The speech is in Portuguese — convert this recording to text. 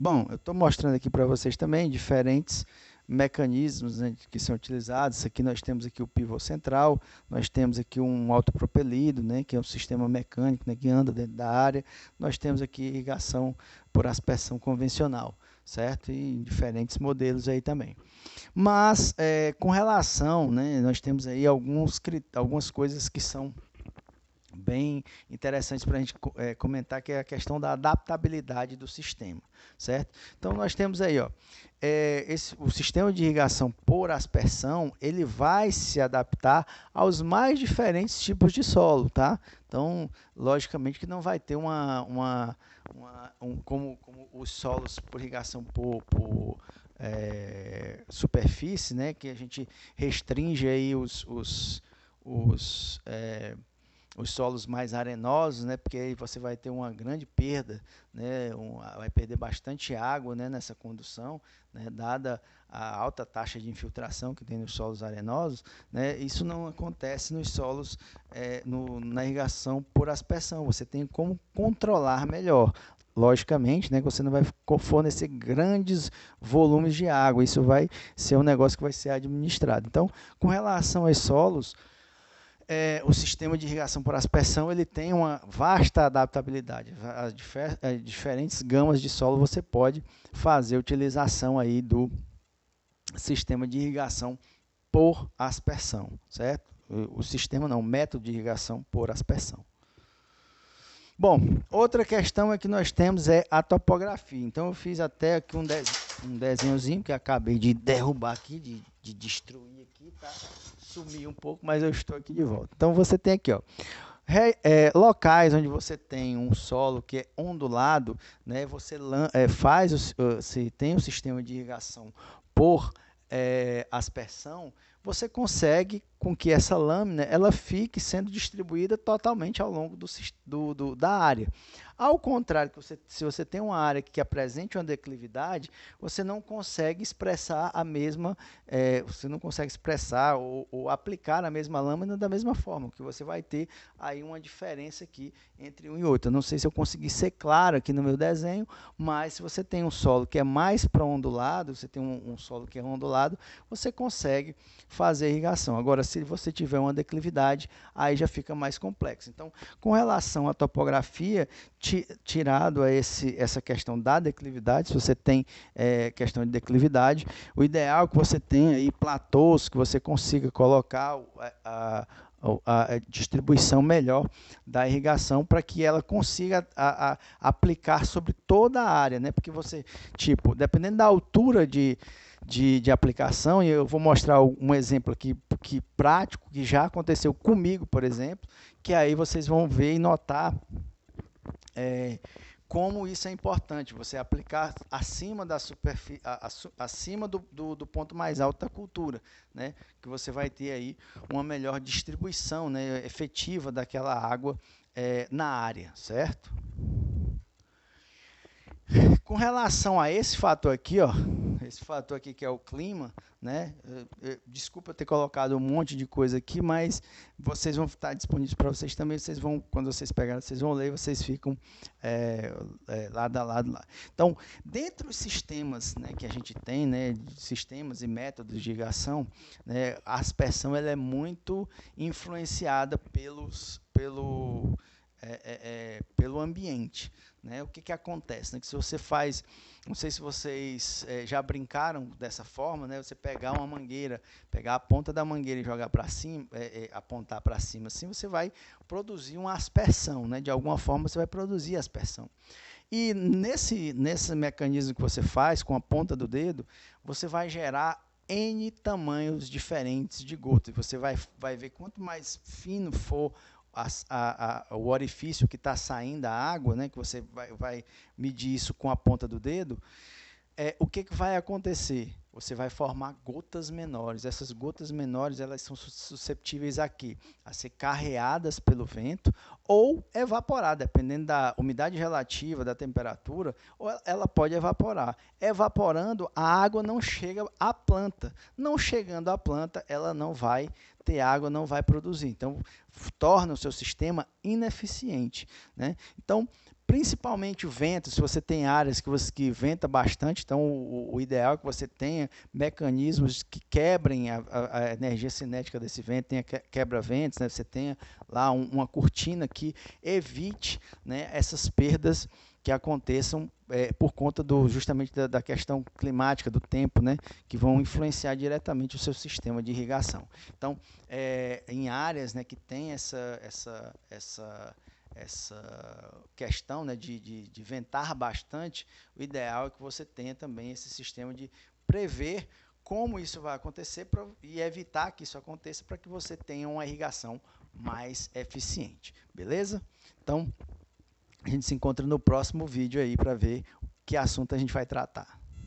Bom, eu estou mostrando aqui para vocês também diferentes mecanismos, né, que são utilizados. Aqui nós temos aqui o pivô central, nós temos aqui um autopropelido, né, que é um sistema mecânico, né, que anda dentro da área. Nós temos aqui irrigação por aspersão convencional, certo? E diferentes modelos aí também. Mas, com relação, né, nós temos aí algumas coisas que são bem interessantes para a gente comentar, que é a questão da adaptabilidade do sistema, certo? Então, nós temos aí, ó, o sistema de irrigação por aspersão, ele vai se adaptar aos mais diferentes tipos de solo, tá? Então, logicamente que não vai ter como os solos por irrigação por superfície, né, que a gente restringe aí os, é, os solos mais arenosos, né, porque aí você vai ter uma grande perda, né, vai perder bastante água, né, nessa condução, né, dada a alta taxa de infiltração que tem nos solos arenosos, né, isso não acontece nos solos na irrigação por aspersão. Você tem como controlar melhor. Logicamente, né, que você não vai fornecer grandes volumes de água, isso vai ser um negócio que vai ser administrado. Então, com relação aos solos, o sistema de irrigação por aspersão ele tem uma vasta adaptabilidade. As diferentes gamas de solo você pode fazer utilização aí do sistema de irrigação por aspersão, certo? O sistema não, o método de irrigação por aspersão. Bom, outra questão é que nós temos a topografia. Então eu fiz até aqui um desenhozinho que acabei de derrubar aqui, de destruir aqui, tá? Sumi um pouco, mas eu estou aqui de volta. Então você tem aqui, ó, locais onde você tem um solo que é ondulado, né? Você se tem um sistema de irrigação por aspersão, você consegue com que essa lâmina ela fique sendo distribuída totalmente ao longo da área. Ao contrário, se você tem uma área que apresente uma declividade, você não consegue expressar você não consegue expressar ou aplicar a mesma lâmina da mesma forma, que você vai ter aí uma diferença aqui entre um e outro. Eu não sei se eu consegui ser claro aqui no meu desenho, mas se você tem um solo que é mais para ondulado, você tem um solo que é ondulado, você consegue fazer irrigação. Agora, se você tiver uma declividade, aí já fica mais complexo. Então, com relação à topografia, tirado essa questão da declividade, se você tem questão de declividade, o ideal é que você tenha aí platôs, que você consiga colocar a distribuição melhor da irrigação para que ela consiga aplicar sobre toda a área, né? Porque você, dependendo da altura de aplicação, e eu vou mostrar um exemplo aqui prático, que já aconteceu comigo, por exemplo, que aí vocês vão ver e notar como isso é importante, você aplicar acima da superfície, acima do ponto mais alto da cultura, né? Que você vai ter aí uma melhor distribuição, né, efetiva daquela água na área, certo? Com relação a esse fator aqui, ó, esse fator aqui que é o clima, né? Desculpa ter colocado um monte de coisa aqui, mas vocês vão estar disponíveis para vocês também. Vocês vão, quando vocês pegarem, vocês vão ler, vocês ficam lado a lado lá. Então, dentre os sistemas, né, que a gente tem, né, sistemas e métodos de irrigação, né, a aspersão ela é muito influenciada pelo ambiente, né? O que acontece, né? Que se você faz, não sei se vocês já brincaram dessa forma, né? Você pegar uma mangueira, pegar a ponta da mangueira e jogar para cima, apontar para cima, assim você vai produzir uma aspersão, né? De alguma forma você vai produzir aspersão. E nesse mecanismo que você faz com a ponta do dedo, você vai gerar N tamanhos diferentes de gota. E você vai ver quanto mais fino for o orifício que está saindo a água, né, que você vai medir isso com a ponta do dedo, o que vai acontecer? Você vai formar gotas menores. Essas gotas menores elas são susceptíveis a ser carreadas pelo vento ou evaporar, dependendo da umidade relativa, da temperatura, ou ela pode evaporar. Evaporando, a água não chega à planta. Não chegando à planta, ela não vai ter água, não vai produzir. Então, torna o seu sistema ineficiente, né? Então, principalmente o vento. Se você tem áreas que venta bastante, então o ideal é que você tenha mecanismos que quebrem a energia cinética desse vento, tenha quebra-ventos, né? Você tenha lá uma cortina que evite, né, essas perdas que aconteçam por conta justamente da questão climática, do tempo, né, que vão influenciar diretamente o seu sistema de irrigação. Então, em áreas, né, que tem essa questão, né, de ventar bastante, o ideal é que você tenha também esse sistema de prever como isso vai acontecer e evitar que isso aconteça para que você tenha uma irrigação mais eficiente. Beleza? Então, a gente se encontra no próximo vídeo aí para ver que assunto a gente vai tratar.